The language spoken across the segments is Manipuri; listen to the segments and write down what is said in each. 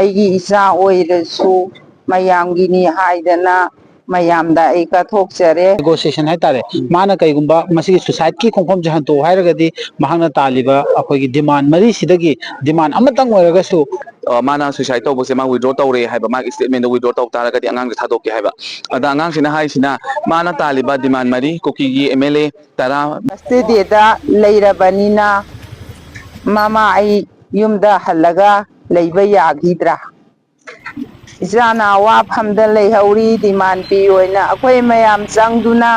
ꯑꯩꯒꯤ ꯏꯆꯥ ꯑꯣꯏꯔꯁꯨ ꯃꯌꯥꯝꯒꯤꯅꯤ ꯍꯥꯏꯗꯅ ꯃꯌꯥꯝꯗ ꯑꯩ ꯀꯠꯊꯣꯛꯆꯔꯦ꯫ ꯅꯦꯒꯣꯁꯤꯌꯦꯁꯟ ꯍꯥꯏꯇꯥꯔꯦ ꯃꯥꯅ ꯀꯩꯒꯨꯝꯕ ꯃꯁꯤꯒꯤ ꯁꯨꯁꯥꯏꯗꯀꯤ ꯈꯣꯡꯐꯝꯁꯦ ꯍꯟꯇꯣꯛ ꯍꯥꯏꯔꯒꯗꯤ ꯃꯍꯥꯛꯅ ꯇꯥꯜꯂꯤꯕ ꯑꯩꯈꯣꯏꯒꯤ ꯗꯤꯃꯥꯟ ꯃꯔꯤꯁꯤꯗꯒꯤ ꯗꯤꯃꯥꯟ ꯑꯃꯇꯪ ꯑꯣꯏꯔꯒꯁꯨ ꯃꯥꯅ ꯁꯨꯏꯁꯥꯏꯗ ꯇꯧꯕꯁꯦ ꯃꯥ ꯋꯤꯗ꯭ꯔꯣ ꯇꯧꯔꯦ ꯍꯥꯏꯕ ꯃꯥꯒꯤ ꯁ꯭ꯇꯦꯠꯃꯦꯟꯗ ꯋꯤꯗ꯭ꯔꯣ ꯇꯧ ꯇꯥꯔꯒꯗꯤ ꯑꯉꯥꯡꯁꯦ ꯊꯥꯗꯣꯛꯀꯦ ꯍꯥꯏꯕ ꯑꯗ ꯑꯉꯥꯡꯁꯤꯅ ꯍꯥꯏꯁꯤꯅ ꯃꯥꯅ ꯇꯥꯜꯂꯤꯕ ꯗꯤꯃꯥꯟ ꯃꯔꯤ ꯀꯨꯀꯤꯒꯤ MLA 10 ꯀꯁꯇꯗꯤꯗ ꯂꯩꯔꯕꯅꯤꯅ ꯃꯃꯥ ꯑꯩ ꯌꯨꯝꯗ ꯍꯜꯂꯒ ꯂꯩꯕ ꯌꯥꯈꯤꯗ꯭ꯔꯥ? ꯏꯆꯥꯅ ꯋꯥꯐꯝꯗ ꯂꯩꯍꯧꯔꯤ ꯗꯤꯃꯥꯟ ꯄꯤꯌꯣꯅ ꯑꯩꯈꯣꯏ ꯃꯌꯥꯝ ꯆꯪꯗꯨꯅ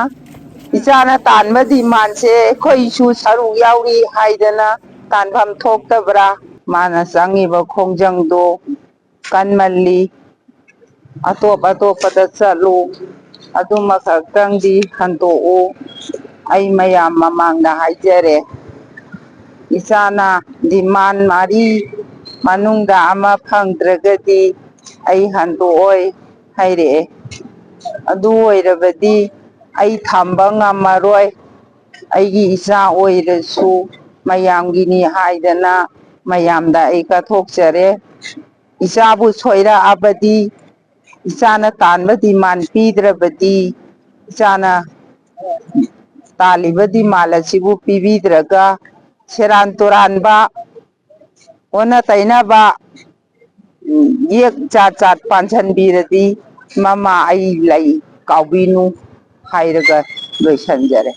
ꯏꯆꯥꯅ ꯇꯥꯟꯕ ꯗꯤꯃꯥꯟꯁꯦ ꯑꯩꯈꯣꯏꯁꯨ ꯁꯔꯨꯛ ꯌꯥꯎꯔꯤ ꯍꯥꯏꯗꯅ ꯇꯥꯟꯐꯝ ꯊꯣꯛꯇꯕ꯭ꯔꯥ? ꯃꯥꯅ ꯆꯪꯉꯤꯕ ꯈꯣꯡꯖꯪꯗꯣ ꯀꯟꯃꯜꯂꯤ, ꯑꯇꯣꯞꯄꯗ ꯆꯠꯂꯨ, ꯑꯗꯨꯃꯈꯛꯇꯪꯗꯤ ꯍꯟꯗꯣꯛꯎ ꯑꯩ ꯃꯌꯥꯝ ꯃꯃꯥꯡꯗ ꯍꯥꯏꯖꯔꯦ꯫ ꯏꯆꯥꯅ ꯗꯤꯃꯥꯟ ꯃꯔꯤ ꯃꯅꯨꯡꯗ ꯑꯃ ꯐꯪꯗ꯭ꯔꯒꯗꯤ ꯑꯩ ꯍꯟꯗꯣꯛꯑꯣꯏ ꯍꯥꯏꯔꯛꯑꯦ꯫ ꯑꯗꯨ ꯑꯣꯏꯔꯕꯗꯤ ꯑꯩ ꯊꯝꯕ ꯉꯝꯃꯔꯣꯏ, ꯑꯩꯒꯤ ꯏꯆꯥ ꯑꯣꯏꯔꯁꯨ ꯃꯌꯥꯝꯒꯤꯅꯤ ꯍꯥꯏꯗꯅ ꯃꯌꯥꯝꯗ ꯑꯩ ꯀꯠꯊꯣꯛꯆꯔꯦ꯫ ꯏꯆꯥꯕꯨ ꯁꯣꯏꯔꯛꯑꯕꯗꯤ, ꯏꯆꯥꯅ ꯇꯥꯟꯕ ꯗꯤꯃꯥꯟ ꯄꯤꯗ꯭ꯔꯕꯗꯤ, ꯏꯆꯥꯅ ꯇꯥꯜꯂꯤꯕ ꯗꯤꯃꯥꯟ ꯑꯁꯤꯕꯨ ꯄꯤꯕꯤꯗ꯭ꯔꯒ ꯁꯦꯔꯥꯟ ꯇꯨꯔꯥꯟꯕ ꯑꯣꯟꯅ ꯇꯩꯅꯕ ꯌꯦꯛ ꯖꯥꯠ ꯄꯥꯟꯁꯤꯟꯕꯤꯔꯗꯤ ꯃꯃꯥ ꯑꯩ ꯂꯩ ꯀꯥꯎꯕꯤꯅꯨ ꯍꯥꯏꯔꯒ ꯂꯣꯏꯁꯤꯟꯖꯔꯦ꯫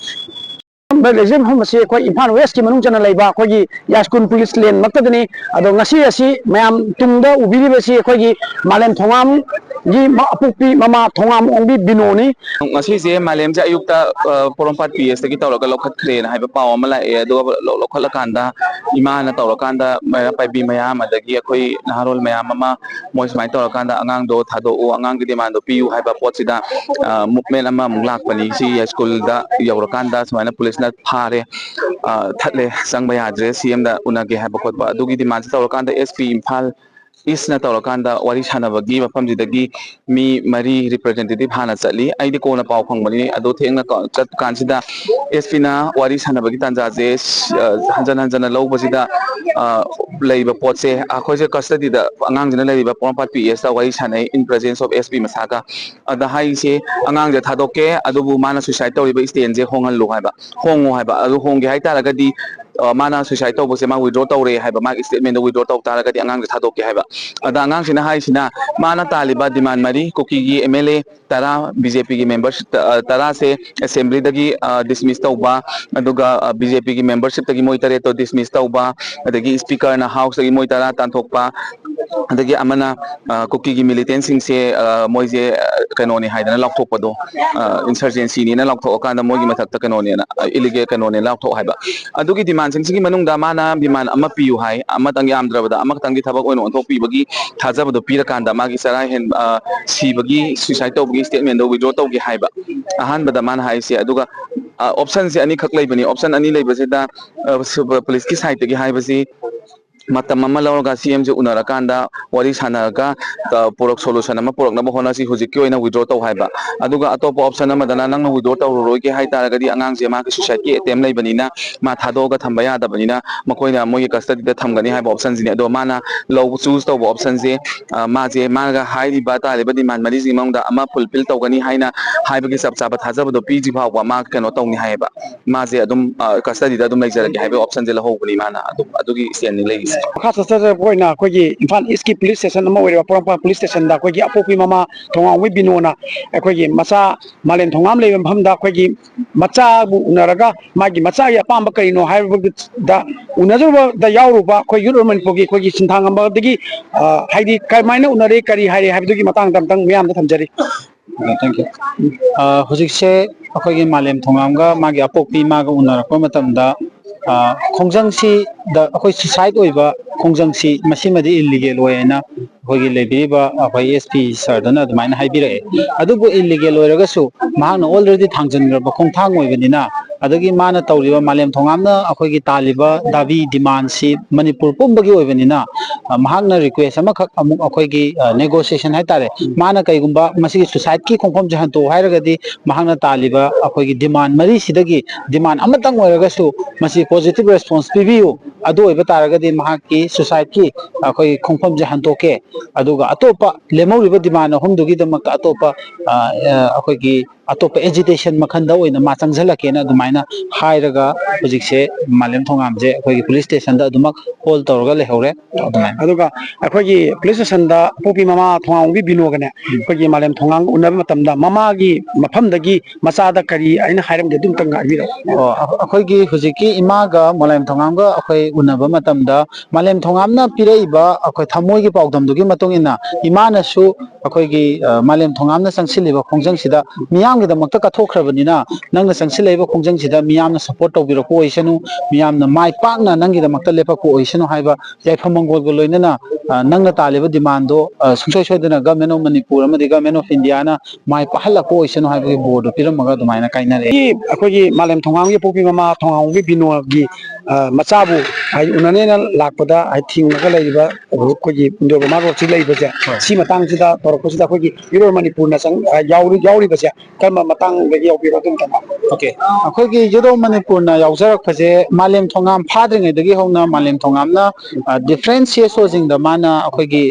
ꯂꯩꯖꯔꯤꯕ ꯃꯐꯝ ꯑꯁꯤ ꯑꯩꯈꯣꯏ ꯏꯝꯐꯥꯜ ꯋꯦꯁꯀꯤ ꯃꯅꯨꯡ ꯆꯟꯅ ꯂꯩꯕ ꯑꯩꯈꯣꯏꯒꯤ ꯌꯥꯏꯁꯀꯨꯜ ꯄꯨꯂꯤꯁ ꯂꯦꯟ ꯃꯛꯇꯗꯅꯤ꯫ ꯑꯗꯣ ꯉꯁꯤ ꯑꯁꯤ ꯃꯌꯥꯝ ꯇꯨꯡꯗ ꯎꯕꯤꯔꯤꯕꯁꯤ ꯑꯩꯈꯣꯏꯒꯤ ꯃꯥꯂꯦꯝ ꯊꯣꯡꯉꯥꯝꯒꯤ ꯑꯄꯣꯛꯄꯤ ꯃꯃꯥ ꯊꯣꯡꯉꯥꯝ ꯑꯣꯡꯕꯤ ꯕꯤꯅꯣꯅꯤ꯫ ꯉꯁꯤꯁꯦ ꯃꯥꯂꯦꯝꯁꯦ ꯑꯌꯨꯛꯇ ꯄꯣꯔꯣꯝꯄꯥꯠ PSꯇꯒꯤ ꯇꯧꯔꯒ ꯂꯧꯈꯠꯈ꯭ꯔꯦꯅ ꯍꯥꯏꯕ ꯄꯥꯎ ꯑꯃ ꯂꯥꯛꯑꯦ ꯑꯗꯨꯒ ꯂꯧꯈꯠꯂꯀꯥꯟꯗ ꯏꯃꯥꯅ ꯇꯧꯔꯀꯥꯟꯗ ꯃꯩꯔꯥ ꯄꯥꯏꯕꯤ ꯃꯌꯥꯝ ꯑꯗꯒꯤ ꯑꯩꯈꯣꯏ ꯅꯍꯥꯔꯣꯜ ꯃꯌꯥꯝ ꯑꯃ ꯃꯣꯏ ꯁꯨꯃꯥꯏꯅ ꯇꯧꯔꯀꯥꯟꯗ ꯑꯉꯥꯡꯗꯣ ꯊꯥꯗꯣꯛꯎ ꯑꯉꯥꯡꯒꯤ ꯗꯤꯃꯥꯟꯗꯣ ꯄꯤꯌꯨ ꯍꯥꯏꯕ ꯄꯣꯠꯁꯤꯗ ꯃꯨꯞꯃꯦꯟ ꯑꯃꯃꯨꯛ ꯂꯥꯛꯄꯅꯤ꯫ ꯁꯤ ꯁ꯭ꯀꯨꯜꯗ ꯌꯧꯔꯀꯥꯟꯗ ꯁꯨꯃꯥꯏꯅ ꯄꯨꯂꯤꯁꯅ ꯐꯥꯔꯦ, ꯊꯠꯂꯦ, ꯆꯪꯕ ꯌꯥꯗ꯭ꯔꯦ, CMꯗ ꯎꯅꯒꯦ ꯍꯥꯏꯕ ꯈꯣꯠꯄ ꯑꯗꯨꯒꯤ ꯗꯤꯃꯥꯟꯁꯦ ꯇꯧꯔꯀꯥꯟꯗ SP ꯏꯝꯐꯥꯜ ꯏꯁꯅ ꯇꯧꯔꯀꯥꯟꯗ ꯋꯥꯔꯤ ꯁꯥꯟꯅꯕꯒꯤ ꯃꯐꯝꯁꯤꯗꯒꯤ ꯃꯤ 4 ꯔꯤꯄ꯭ꯔꯖꯦꯟꯇꯦꯇꯤꯚ ꯍꯥꯟꯅ ꯆꯠꯂꯤ꯫ ꯑꯩꯗꯤ ꯀꯣꯟꯅ ꯄꯥꯎ ꯐꯪꯕꯅꯤ ꯑꯗꯣ ꯊꯦꯡꯅ ꯆꯠꯄ ꯀꯥꯟꯁꯤꯗ SPꯅ ꯋꯥꯔꯤ ꯁꯥꯟꯅꯕꯒꯤ ꯇꯥꯟꯖꯥꯁꯦ ꯍꯟꯖꯟ ꯍꯟꯖꯟꯅ ꯂꯧꯕꯁꯤꯗ ꯂꯩꯔꯤꯕ ꯄꯣꯠꯁꯦ ꯑꯩꯈꯣꯏꯁꯦ ꯀꯁꯇꯗꯤꯗ ꯑꯉꯥꯡꯁꯤꯅ ꯂꯩꯔꯤꯕ ꯄꯣꯔꯣꯝꯄꯥꯠ PSꯇ ꯋꯥꯔꯤ ꯁꯥꯟꯅꯩ ꯏꯟ ꯄ꯭ꯔꯖꯦꯟꯁ ꯑꯣꯐ SP ꯃꯁꯥꯒ꯫ ꯑꯗ ꯍꯥꯏꯁꯦ ꯑꯉꯥꯡꯁꯦ ꯊꯥꯗꯣꯛꯀꯦ ꯑꯗꯨꯕꯨ ꯃꯥꯅ ꯁꯨꯏꯁꯥꯏꯗ ꯇꯧꯔꯤꯕ ꯁ꯭ꯇꯦꯟꯁꯦ ꯍꯣꯡꯍꯜꯂꯨ ꯍꯥꯏꯕ, ꯍꯣꯡꯉꯨ ꯍꯥꯏꯕ꯫ ꯑꯗꯨ ꯍꯣꯡꯒꯦ ꯍꯥꯏꯇꯥꯔꯒꯗꯤ ꯃꯥꯅ ꯁꯨꯏꯁꯥꯏꯗ ꯇꯧꯕꯁꯦ ꯃꯥ ꯋꯤꯗ꯭ꯔꯣ ꯇꯧꯔꯦ ꯍꯥꯏꯕ ꯃꯥꯒꯤ ꯁ꯭ꯇꯦꯠꯃꯦꯟꯗ ꯋꯤꯗ꯭ꯔꯣ ꯇꯧ ꯇꯥꯔꯒꯗꯤ ꯑꯉꯥꯡꯁꯦ ꯊꯥꯗꯣꯛꯀꯦ ꯍꯥꯏꯕ꯫ ꯑꯗ ꯑꯉꯥꯡꯁꯤꯅ ꯍꯥꯏꯁꯤꯅ ꯃꯥꯅ ꯇꯥꯜꯂꯤꯕ ꯗꯤꯃꯥꯟ ꯃꯔꯤ ꯀꯨꯀꯤꯒꯤ MLA 10 BJPꯒꯤ ꯃꯦꯝꯕꯔꯁꯤꯞ 10ꯁꯦ ꯑꯦꯁꯦꯝꯕ꯭ꯂꯤꯗꯒꯤ ꯗꯤꯁꯃꯤꯁ ꯇꯧꯕ, ꯑꯗꯨꯒ BJPꯒꯤ ꯃꯦꯝꯕꯔꯁꯤꯞꯇꯒꯤ ꯃꯣꯏ 8ꯇꯣ ꯗꯤꯁꯃꯤꯁ ꯇꯧꯕ, ꯑꯗꯒꯤ ꯁ꯭ꯄꯤꯀꯔꯅ ꯍꯥꯎꯁꯇꯒꯤ ꯃꯣꯏ 10 ꯇꯥꯟꯊꯣꯛꯄ, ꯑꯗꯒꯤ ꯑꯃꯅ ꯀꯨꯀꯤꯒꯤ ꯃꯤꯂꯤꯇꯦꯟꯁꯤꯡꯁꯦ ꯃꯣꯏꯁꯦ ꯀꯩꯅꯣꯅꯤ ꯍꯥꯏꯗꯅ ꯂꯥꯎꯊꯣꯛꯄꯗꯣ, ꯏꯟꯁꯔꯖꯦꯟꯁꯤꯅꯤꯅ ꯂꯥꯎꯊꯣꯛꯑꯀꯥꯟꯗ ꯃꯣꯏꯒꯤ ꯃꯊꯛꯇ ꯀꯩꯅꯣꯅꯦꯅ ꯏꯂꯤꯒꯦꯜ ꯀꯩꯅꯣꯅꯦꯅ ꯂꯥꯎꯊꯣꯛ ꯍꯥꯏꯕ꯫ ꯑꯗꯨꯒꯤ ꯗꯤꯃꯥꯟꯁꯤꯡꯁꯤꯒꯤ ꯃꯅꯨꯡꯗ ꯃꯥꯅ ꯗꯤꯃꯥꯟ ꯑꯃ ꯄꯤꯌꯨ ꯍꯥꯏ, ꯑꯃꯇꯪ ꯌꯥꯝꯗ꯭ꯔꯕꯗ ꯑꯃꯈꯛꯇꯪꯒꯤ ꯊꯕꯛ ꯑꯣꯏꯅ ꯑꯣꯟꯊꯣꯛꯄꯤꯕꯒꯤ ꯊꯥꯖꯕꯗꯣ ꯄꯤꯔꯀꯥꯟꯗ ꯃꯥꯒꯤ ꯆꯔꯥ ꯁꯤꯕꯒꯤ ꯁꯨꯏꯁꯥꯏꯗ ꯇꯧꯕꯒꯤ ꯁ꯭ꯇꯦꯠꯃꯦꯟꯗꯣ ꯋꯤꯗ꯭ꯔꯣ ꯇꯧꯒꯦ ꯍꯥꯏꯕ ꯑꯍꯥꯟꯕꯗ ꯃꯥꯅ ꯍꯥꯏꯁꯦ꯫ ꯑꯗꯨꯒ ꯑꯣꯞꯁꯟꯁꯦ ꯑꯅꯤꯈꯛ ꯂꯩꯕꯅꯤ꯫ ꯑꯣꯞꯁꯟ ꯑꯅꯤ ꯂꯩꯕꯁꯤꯗ ꯄꯨꯂꯤꯁꯀꯤ ꯁꯥꯏꯠꯇꯒꯤ ꯍꯥꯏꯕꯁꯤ ꯃꯇꯝ ꯑꯃ ꯂꯧꯔꯒ CMꯁꯦ ꯎꯅꯔꯀꯥꯟꯗ ꯋꯥꯔꯤ ꯁꯥꯟꯅꯔꯒ ꯁꯣꯂꯨꯁꯟ ꯑꯃ ꯄꯨꯔꯛꯅꯕ ꯍꯣꯠꯅꯁꯤ, ꯍꯧꯖꯤꯛꯀꯤ ꯑꯣꯏꯅ ꯋꯤꯗ꯭ꯔꯣ ꯇꯧ ꯍꯥꯏꯕ꯫ ꯑꯗꯨꯒ ꯑꯇꯣꯞꯄ ꯑꯣꯞꯁꯟ ꯑꯃꯗꯅ ꯅꯪꯅ ꯋꯤꯗ꯭ꯔꯣ ꯇꯧꯔꯔꯣꯏꯒꯦ ꯍꯥꯏꯇꯥꯔꯒꯗꯤ ꯑꯉꯥꯡꯁꯦ ꯃꯥꯒꯤ ꯁꯨꯏꯁꯥꯏꯗꯀꯤ ꯑꯦꯇꯦꯝ ꯂꯩꯕꯅꯤꯅ ꯃꯥ ꯊꯥꯗꯣꯛꯑꯒ ꯊꯝꯕ ꯌꯥꯗꯕꯅꯤꯅ ꯃꯈꯣꯏꯅ ꯃꯣꯏꯒꯤ ꯀꯁꯇꯗꯤꯗ ꯊꯝꯒꯅꯤ ꯍꯥꯏꯕ ꯑꯣꯞꯁꯟꯁꯤꯅꯤ꯫ ꯑꯗꯣ ꯃꯥꯅ ꯆꯨꯁ ꯇꯧꯕ ꯑꯣꯞꯁꯟꯁꯦ ꯃꯥꯅꯒ ꯍꯥꯏꯔꯤꯕ ꯇꯥꯔꯤꯕ ꯗꯤꯃꯥꯟ ꯃꯔꯤꯁꯤꯒꯤ ꯃꯅꯨꯡꯗ ꯑꯃ ꯐꯨꯜꯐꯤꯜ ꯇꯧꯒꯅꯤ ꯍꯥꯏꯅ ꯍꯥꯏꯕꯒꯤ ꯆꯞ ꯆꯥꯕ ꯊꯥꯖꯕꯗꯣ ꯄꯤꯗ꯭ꯔꯤ ꯐꯥꯎꯕ ꯃꯥ ꯀꯩꯅꯣ ꯇꯧꯅꯤ ꯍꯥꯏꯌꯦꯕ, ꯃꯥꯁꯦ ꯑꯗꯨꯝ ꯀꯁꯇꯗꯤꯗ ꯑꯗꯨꯝ ꯂꯩꯖꯔꯒꯦ ꯍꯥꯏꯕꯒꯤ ꯑꯣꯞꯁꯟꯁꯦ ꯂꯧꯍꯧꯕꯅꯤ ꯃꯥꯅ ꯑꯗꯨꯒꯤ ꯁ꯭ꯇꯦꯟꯅꯤ ꯂꯩꯔꯤꯁꯦ꯫ ꯃꯈꯥ ꯆꯠꯊꯖꯔꯛꯄ ꯑꯣꯏꯅ ꯑꯩꯈꯣꯏꯒꯤ ꯏꯝꯐꯥꯜ ꯏꯁꯀꯤ ꯄꯨꯂꯤꯁ ꯁ꯭ꯇꯦꯁꯟ ꯑꯃ ꯑꯣꯏꯔꯤꯕ ꯄꯣꯔꯣꯝꯄꯥꯠ ꯄꯨꯂꯤꯁ ꯁ꯭ꯇꯦꯁꯟꯗ ꯑꯩꯈꯣꯏꯒꯤ ꯑꯄꯣꯛꯄꯤ ꯃꯃꯥ ꯊꯣꯡꯉꯥꯝꯕꯤ ꯕꯤꯅꯣꯅ ꯑꯩꯈꯣꯏꯒꯤ ꯃꯆꯥ ꯃꯥꯂꯦꯝ ꯊꯣꯡꯉꯥꯝ ꯂꯩꯕ ꯃꯐꯝꯗ ꯑꯩꯈꯣꯏꯒꯤ ꯃꯆꯥꯕꯨ ꯎꯅꯔꯒ ꯃꯥꯒꯤ ꯃꯆꯥꯒꯤ ꯑꯄꯥꯝꯕ ꯀꯔꯤꯅꯣ ꯍꯥꯏꯕꯗ ꯎꯅꯖꯔꯨꯕꯗ ꯌꯥꯎꯔꯨꯕ ꯑꯩꯈꯣꯏ ꯌꯨꯠ ꯑꯣꯔ ꯃꯅꯤꯄꯨꯔꯒꯤ ꯑꯩꯈꯣꯏꯒꯤ ꯁꯤꯟꯊꯥꯡꯉꯝꯕꯗꯒꯤ ꯍꯥꯏꯗꯤ ꯀꯃꯥꯏꯅ ꯎꯅꯔꯦ ꯀꯔꯤ ꯍꯥꯏꯔꯦ ꯍꯥꯏꯕꯗꯨꯒꯤ ꯃꯇꯥꯡꯗ ꯑꯝꯇꯪ ꯃꯤꯌꯥꯝꯗ ꯊꯝꯖꯔꯤ꯫ Thank you. ꯍꯧꯖꯤꯛꯁꯦ ꯑꯩꯈꯣꯏꯒꯤ ꯃꯥꯂꯦꯝ ꯊꯣꯡꯉꯥꯝꯒ ꯃꯥꯒꯤ ꯑꯄꯣꯛꯄꯤ ꯃꯥꯒ ꯎꯅꯔꯛꯄ ꯃꯇꯝꯗ ꯈꯣꯡꯖꯪꯁꯤꯗ ꯑꯩꯈꯣꯏ ꯁꯨꯁꯥꯏꯗ ꯑꯣꯏꯕ ꯈꯣꯡꯖꯪꯁꯤ ꯃꯁꯤꯃꯗꯤ ꯏꯜꯂꯤꯒꯦꯜ ꯑꯣꯏ ꯍꯥꯏꯅ ꯑꯩꯈꯣꯏꯒꯤ ꯂꯩꯕꯤꯔꯤꯕ ꯑꯩꯈꯣꯏ SP ꯁꯔꯗꯨꯅ ꯑꯗꯨꯃꯥꯏꯅ ꯍꯥꯏꯕꯤꯔꯛꯑꯦ꯫ ꯑꯗꯨꯕꯨ ꯏꯜꯂꯤꯒꯦꯜ ꯑꯣꯏꯔꯒꯁꯨ ꯃꯍꯥꯛꯅ ꯑꯣꯜꯔꯦꯗꯤ ꯊꯥꯡꯖꯟꯈ꯭ꯔꯕ ꯈꯣꯡꯊꯥꯡ ꯑꯣꯏꯕꯅꯤꯅ ꯑꯗꯒꯤ ꯃꯥꯅ ꯇꯧꯔꯤꯕ ꯃꯥꯂꯦꯝ ꯊꯣꯡꯉꯥꯝꯅ ꯑꯩꯈꯣꯏꯒꯤ ꯇꯥꯜꯂꯤꯕ ꯗꯥꯕꯤ ꯗꯤꯃꯥꯟꯁꯤ ꯃꯅꯤꯄꯨꯔ ꯄꯨꯝꯕꯒꯤ ꯑꯣꯏꯕꯅꯤꯅ ꯃꯍꯥꯛꯅ ꯔꯤꯀ꯭ꯋꯦꯁ ꯑꯃꯈꯛ ꯑꯃꯨꯛ ꯑꯩꯈꯣꯏꯒꯤ ꯅꯦꯒꯣꯁꯤꯌꯦꯁꯟ ꯍꯥꯏꯇꯥꯔꯦ ꯃꯥꯅ ꯀꯩꯒꯨꯝꯕ ꯃꯁꯤꯒꯤ ꯁꯨꯁꯥꯏꯠꯀꯤ ꯈꯣꯡꯐꯝꯁꯦ ꯍꯟꯇꯣꯛ ꯍꯥꯏꯔꯒꯗꯤ ꯃꯍꯥꯛꯅ ꯇꯥꯜꯂꯤꯕ ꯑꯩꯈꯣꯏꯒꯤ ꯗꯤꯃꯥꯟ ꯃꯔꯤꯁꯤꯗꯒꯤ ꯗꯤꯃꯥꯟ ꯑꯃꯇꯪ ꯑꯣꯏꯔꯒꯁꯨ ꯃꯁꯤ ꯄꯣꯖꯤꯇꯤꯕ ꯔꯦꯁꯄꯣꯟꯁ ꯄꯤꯕꯤꯌꯨ ꯑꯗꯨ ꯑꯣꯏꯕ ꯇꯥꯔꯒꯗꯤ ꯃꯍꯥꯛꯀꯤ ꯁꯨꯁꯥꯏꯠꯀꯤ ꯑꯩꯈꯣꯏꯒꯤ ꯈꯣꯡꯐꯝꯁꯦ ꯍꯟꯇꯣꯛꯀꯦ ꯑꯗꯨꯒ ꯑꯇꯣꯞꯄ ꯂꯦꯝꯍꯧꯔꯤꯕ ꯗꯤꯃꯥꯟ ꯑꯍꯨꯝꯗꯨꯒꯤꯗꯃꯛꯇ ꯑꯇꯣꯞꯄ ꯑꯩꯈꯣꯏꯒꯤ ꯑꯇꯣꯞꯄ ꯑꯦꯖꯤꯇꯦꯁꯟ ꯃꯈꯜꯗ ꯑꯣꯏꯅ ꯃꯥ ꯆꯪꯁꯤꯜꯂꯛꯀꯦꯅ ꯑꯗꯨꯃꯥꯏꯅ ꯍꯥꯏꯔꯒ ꯍꯧꯖꯤꯛꯁꯦ ꯃꯥꯂꯦꯝ ꯊꯣꯡꯉꯥꯝꯁꯦ ꯑꯩꯈꯣꯏꯒꯤ ꯄꯨꯂꯤꯁ ꯁ꯭ꯇꯦꯁꯟꯗ ꯑꯗꯨꯃꯛ ꯍꯣꯜ ꯇꯧꯔꯒ ꯂꯩꯍꯧꯔꯦ ꯑꯗꯨꯃꯥꯏꯅ ꯑꯗꯨꯒ ꯑꯩꯈꯣꯏꯒꯤ ꯄꯨꯂꯤꯁ ꯁ꯭ꯇꯦꯁꯟꯗ ꯑꯄꯣꯛꯄꯤ ꯃꯃꯥ ꯊꯣꯡꯉꯥꯝꯕꯤ ꯕꯤꯅꯣꯒꯅꯦ ꯑꯩꯈꯣꯏꯒꯤ ꯃꯥꯂꯦꯝ ꯊꯣꯡꯉꯥꯝꯒ ꯎꯅꯕ ꯃꯇꯝꯗ ꯃꯃꯥꯒꯤ ꯃꯐꯝꯗꯒꯤ ꯃꯆꯥꯗ ꯀꯔꯤ ꯑꯩꯅ ꯍꯥꯏꯔꯝꯒꯦ ꯑꯗꯨꯝꯇꯪ ꯍꯥꯏꯕꯤꯔꯛꯑꯣ ꯑꯩꯈꯣꯏꯒꯤ ꯍꯧꯖꯤꯛꯀꯤ ꯏꯃꯥꯒ ꯃꯥꯂꯦꯝ ꯊꯣꯡꯉꯥꯝꯒ ꯑꯩꯈꯣꯏ ꯎꯅꯕ ꯃꯇꯝꯗ ꯃꯥꯂꯦꯝ ꯊꯣꯡꯉꯥꯝꯅ ꯄꯤꯔꯛꯏꯕ ꯑꯩꯈꯣꯏ ꯊꯃꯣꯏꯒꯤ ꯄꯥꯎꯗꯝꯗꯨꯒꯤ ꯃꯇꯨꯡ ꯏꯟꯅ ꯏꯃꯥꯅꯁꯨ ꯑꯩꯈꯣꯏꯒꯤ ꯃꯥꯂꯦꯝ ꯊꯣꯡꯉꯥꯝꯅ ꯆꯪꯁꯤꯜꯂꯤꯕ ꯈꯣꯡꯖꯪꯁꯤꯗ ꯃꯤꯌꯥꯝꯒꯤꯗꯃꯛꯇ ꯀꯠꯊꯣꯛꯈ꯭ꯔꯕꯅꯤꯅ ꯅꯪꯅ ꯆꯪꯁꯤꯜꯂꯛꯏꯕ ꯈꯣꯡꯖꯪꯁꯤꯗ ꯃꯤꯌꯥꯝꯅ ꯁꯄꯣꯔꯠ ꯇꯧꯕꯤꯔꯛꯄ ꯑꯣꯏꯁꯅꯨ ꯃꯤꯌꯥꯝꯅ ꯃꯥꯏ ꯄꯥꯛꯅ ꯅꯪꯒꯤꯗꯃꯛꯇ ꯂꯦꯞꯄꯛꯄ ꯑꯣꯏꯁꯅꯨ ꯍꯥꯏꯕ ꯌꯥꯏꯐ ꯃꯪꯒꯣꯜꯒ ꯂꯣꯏꯅꯅ ꯅꯪꯅ ꯇꯥꯜꯂꯤꯕ ꯗꯤꯃꯥꯟꯗꯣ ꯁꯨꯡꯁꯣꯏ ꯁꯣꯏꯗꯅ ꯒꯚꯔꯟꯃꯦꯟꯠ ꯑꯣꯐ ꯃꯅꯤꯄꯨꯔ ꯑꯃꯗꯤ ꯒꯚꯔꯟꯃꯦꯟꯠ ꯑꯣꯐ ꯏꯟꯗꯤꯌꯥꯅ ꯃꯥꯏ ꯄꯥꯛꯍꯜꯂꯛꯄ ꯑꯣꯏꯁꯅꯨ ꯍꯥꯏꯕꯒꯤ ꯕꯣꯔꯗꯣ ꯄꯤꯔꯝꯃꯒ ꯑꯗꯨꯃꯥꯏꯅ ꯀꯥꯏꯅꯔꯛꯑꯦ ꯑꯩꯈꯣꯏꯒꯤ ꯃꯥꯂꯦꯝ ꯊꯣꯡꯉꯥꯝꯒꯤ ꯑꯄꯣꯛꯄꯤ ꯃꯃꯥ ꯊꯣꯡꯉꯥꯝꯕꯤ ꯕꯤꯅꯣꯒꯤ ꯃꯆꯥꯕꯨ ꯍꯥꯏꯗꯤ ꯎꯅꯅꯦꯅ ꯂꯥꯛꯄꯗ ꯊꯤꯡꯉꯒ ꯂꯩꯔꯤꯕ ꯑꯩꯈꯣꯏꯒꯤ ꯏꯟꯗꯣ ꯔꯣꯗꯁꯤ ꯂꯩꯕꯁꯦ ꯁꯤ ꯃꯇꯥꯡꯁꯤꯗ ꯇꯧꯔꯛꯄꯁꯤꯗ ꯑꯩꯈꯣꯏꯒꯤ ꯌꯨꯔꯣ ꯃꯅꯤꯄꯨꯔꯅ ꯌꯥꯎꯔꯤꯕꯁꯦ ꯀꯔꯝꯕ ꯃꯇꯥꯡꯗꯒꯤ ꯌꯥꯎꯕꯤꯔꯣ ꯑꯗꯨꯝꯇꯪ ꯑꯣꯀꯦ ꯑꯩꯈꯣꯏꯒꯤ ꯌꯨꯔꯣ ꯃꯅꯤꯄꯨꯔꯅ ꯌꯥꯎꯖꯔꯛꯄꯁꯦ ꯃꯥꯂꯦꯝ ꯊꯣꯡꯉꯥꯝ ꯐꯥꯗ꯭ꯔꯤꯉꯩꯗꯒꯤ ꯍꯧꯅ ꯃꯥꯂꯦꯝ ꯊꯣꯡꯉꯥꯝꯅ ꯗꯤꯐ꯭ꯔꯦꯟꯠ ꯁꯤꯑꯦꯁꯑꯣꯁꯤꯡꯗ ꯃꯥꯅ ꯑꯩꯈꯣꯏꯒꯤ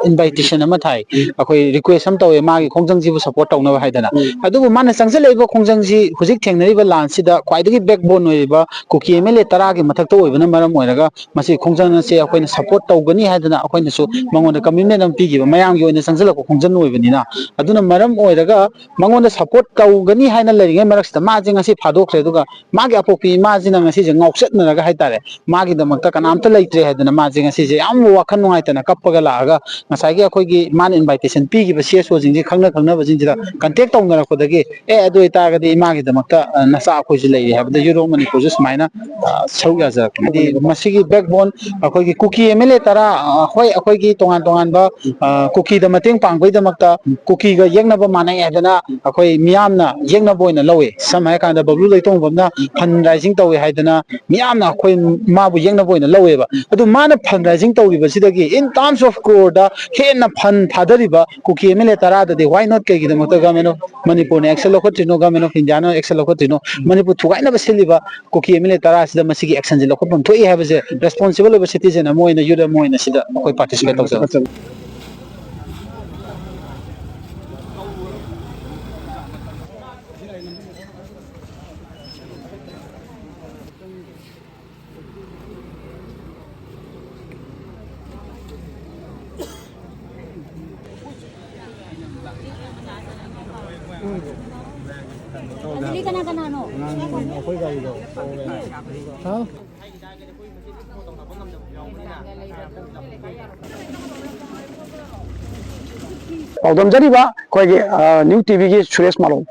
ꯏꯟꯚꯥꯏꯇꯦꯁꯟ ꯑꯃ ꯊꯥꯏ ꯑꯩꯈꯣꯏ ꯔꯤꯀ꯭ꯋꯦꯁ ꯑꯃ ꯇꯧꯋꯦ ꯃꯥꯒꯤ ꯈꯣꯡꯖꯪꯁꯤꯕꯨ ꯁꯄꯣꯔꯠ ꯇꯧꯅꯕ ꯍꯥꯏꯗꯅ ꯑꯗꯨꯕꯨ ꯃꯥꯅ ꯆꯪꯁꯤꯜꯂꯛꯏꯕ ꯈꯣꯡꯖꯪꯁꯤ ꯍꯧꯖꯤꯛ ꯊꯦꯡꯅꯔꯤꯕ ꯂꯥꯟꯁꯤꯗ ꯈ꯭ꯋꯥꯏꯗꯒꯤ ꯕꯦꯛꯕꯣꯟ ꯑꯣꯏꯔꯤꯕ ꯀꯨꯀꯤ ꯑꯦꯝ ꯑꯦꯜ ꯑꯦ 10ꯒꯤ ꯃꯊꯛꯇ ꯑꯣꯏꯕꯅ ꯃꯔꯝ ꯑꯣꯏꯔꯒ ꯃꯁꯤ ꯈꯣꯡꯖꯪ ꯑꯁꯤ ꯑꯩꯈꯣꯏꯅ ꯁꯄꯣꯔꯠ ꯇꯧꯒꯅꯤ ꯍꯥꯏꯗꯅ ꯑꯩꯈꯣꯏꯅꯁꯨ ꯃꯉꯣꯟꯗ ꯀꯃꯤꯠꯃꯦꯟ ꯑꯃ ꯄꯤꯈꯤꯕ ꯃꯌꯥꯝꯒꯤ ꯑꯣꯏꯅ ꯆꯪꯁꯤꯜꯂꯛꯄ ꯈꯣꯡꯖꯪ ꯑꯣꯏꯕꯅꯤꯅ ꯑꯗꯨꯅ ꯃꯔꯝ ꯑꯣꯏꯔꯒ ꯃꯉꯣꯟꯗ ꯁꯄꯣꯔꯠ ꯇꯧꯒꯅꯤ ꯍꯥꯏꯅ ꯂꯩꯔꯤꯉꯩ ꯃꯔꯛꯁꯤꯗ ꯃꯥꯁꯦ ꯉꯁꯤ ꯐꯥꯗꯣꯛꯈ꯭ꯔꯦ ꯑꯗꯨꯒ ꯃꯥꯒꯤ ꯑꯄꯣꯛꯄꯤ ꯏꯃꯥꯁꯤꯅ ꯉꯁꯤꯁꯦ ꯉꯥꯎꯆꯠꯅꯔꯒ ꯍꯥꯏꯇꯥꯔꯦ ꯃꯥꯒꯤꯗꯃꯛꯇ ꯀꯅꯥꯝꯇ ꯂꯩꯇ꯭ꯔꯦ ꯍꯥꯏꯗꯅ ꯃꯥꯁꯦ ꯉꯁꯤꯁꯦ ꯌꯥꯝ ꯋꯥꯈꯜ ꯅꯨꯡꯉꯥꯏꯇꯅ ꯀꯞꯄꯒ ꯂꯥꯛꯑꯒ ꯉꯁꯥꯏꯒꯤ ꯑꯩꯈꯣꯏꯒꯤ ꯃꯥꯅ ꯏꯟꯚꯥꯏꯇꯦꯁꯟ ꯄꯤꯈꯤꯕ ꯁꯤꯑꯦꯁꯑꯣꯁꯤꯡꯁꯤ ꯈꯪꯅꯕꯁꯤꯡꯁꯤꯗ ꯀꯟꯇꯦꯛ ꯇꯧꯅꯔꯛꯄꯗꯒꯤ ꯑꯗꯨ ꯑꯣꯏꯇꯥꯔꯒꯗꯤ ꯏꯃꯥꯒꯤꯗꯃꯛꯇ ꯅꯆꯥ ꯑꯩꯈꯣꯏꯁꯨ ꯂꯩꯔꯤ ꯍꯥꯏꯕꯗ ꯌꯨꯔꯣ ꯃꯅꯤꯄꯨꯔꯁꯨ ꯁꯨꯃꯥꯏꯅ ꯁꯔꯨꯛ ꯌꯥꯖꯔꯛꯄꯅꯤ ꯍꯥꯏꯗꯤ ꯃꯁꯤꯒꯤ ꯕꯦꯛꯕꯣꯟ ꯑꯩꯈꯣꯏꯒꯤ ꯀꯨꯀꯤ ꯑꯦꯝ ꯑꯦꯜ ꯑꯦ 10 ꯍꯣꯏ ꯑꯩꯈꯣꯏꯒꯤ ꯇꯣꯉꯥꯟ ꯇꯣꯉꯥꯟꯕ ꯀꯨꯀꯤꯗ ꯃꯇꯦꯡ ꯄꯥꯡꯕꯒꯤꯗꯃꯛꯇ ꯀꯨꯀꯤꯒ ꯌꯦꯛꯅꯕ ꯃꯥꯟꯅꯩ ꯍꯥꯏꯗꯅ ꯑꯩꯈꯣꯏ ꯃꯤꯌꯥꯝꯅ ꯌꯦꯛꯅꯕ ꯑꯣꯏꯅ ꯂꯧꯋꯤ ꯁꯝꯅ ꯍꯥꯏꯔꯀꯥꯟꯗ ꯕꯕꯂꯨ ꯂꯩꯇꯣꯡꯕꯝꯅ ꯐꯟ ꯔꯥꯏꯖꯤꯡ ꯇꯧꯋꯦ ꯍꯥꯏꯗꯅ ꯃꯤꯌꯥꯝꯅ ꯑꯩꯈꯣꯏ ꯃꯥꯕꯨ ꯌꯦꯛꯅꯕ ꯑꯣꯏꯅ ꯂꯧꯋꯦꯕ ꯑꯗꯨ ꯃꯥꯅ ꯐꯟ ꯔꯥꯏꯖꯤꯡ ꯇꯧꯔꯤꯕꯁꯤꯗꯒꯤ ꯏꯟ ꯇꯥꯔꯝꯁ ꯑꯣꯐ ꯀ꯭ꯔꯣꯔꯗ ꯍꯦꯟꯅ ꯐꯟ ꯊꯥꯗꯔꯤꯕ ꯀꯨꯀꯤ ꯑꯦꯝ ꯑꯦꯜ ꯑꯦ 10ꯗꯗꯤ ꯋꯥꯏ ꯅꯣꯠ ꯀꯩꯒꯤꯗꯃꯛꯇ ꯒꯚꯔꯟꯃꯦꯟꯠ ꯑꯣꯐ ꯃꯅꯤꯄꯨꯔꯅ ꯑꯦꯛꯁꯟ ꯂꯧꯈꯠꯇ꯭ꯔꯤꯅꯣ ꯒꯚꯔꯟꯃꯦꯟꯠ ꯑꯣꯐ ꯏꯟꯗꯤꯌꯥꯅ ꯑꯦꯛꯁꯟ ꯂꯧꯈꯠꯇ꯭ꯔꯤꯅꯣ ꯃꯅꯤꯄꯨꯔ ꯊꯨꯒꯥꯏꯅꯕ ꯁꯤꯜꯂꯤꯕ ꯀꯨꯀꯤ ꯑꯦꯝ ꯑꯦꯜ ꯑꯦ 10 ꯃꯁꯤꯒꯤ ꯑꯦꯛꯁꯟꯁꯦ ꯂꯧꯈꯠꯐꯝ ꯊꯣꯛꯏ ꯍꯥꯏꯕꯁꯦ ꯔꯦꯁꯄꯣꯟꯁꯤꯕꯜ ꯑꯣꯏꯕ ꯁꯤꯇꯤꯖꯦꯟ ꯑꯃ ꯑꯣꯏꯅ ꯌꯨꯠ ꯑꯃ ꯑꯣꯏꯅ ꯁꯤꯗ ꯑꯩꯈꯣꯏ ꯄꯥꯔꯇꯤꯁꯤꯄꯦꯠ ꯇꯧꯖꯕ Bili ka na ganano. ꯑꯩꯈꯣꯏ ꯒꯥꯔꯤꯗꯣ ꯄꯥꯎꯗꯝꯖꯔꯤꯕ ꯑꯩꯈꯣꯏꯒꯤ ꯅ꯭ꯌꯨ ꯇꯤꯚꯤꯒꯤ ꯁꯨꯔꯦꯁ ꯃꯥꯂꯣꯝ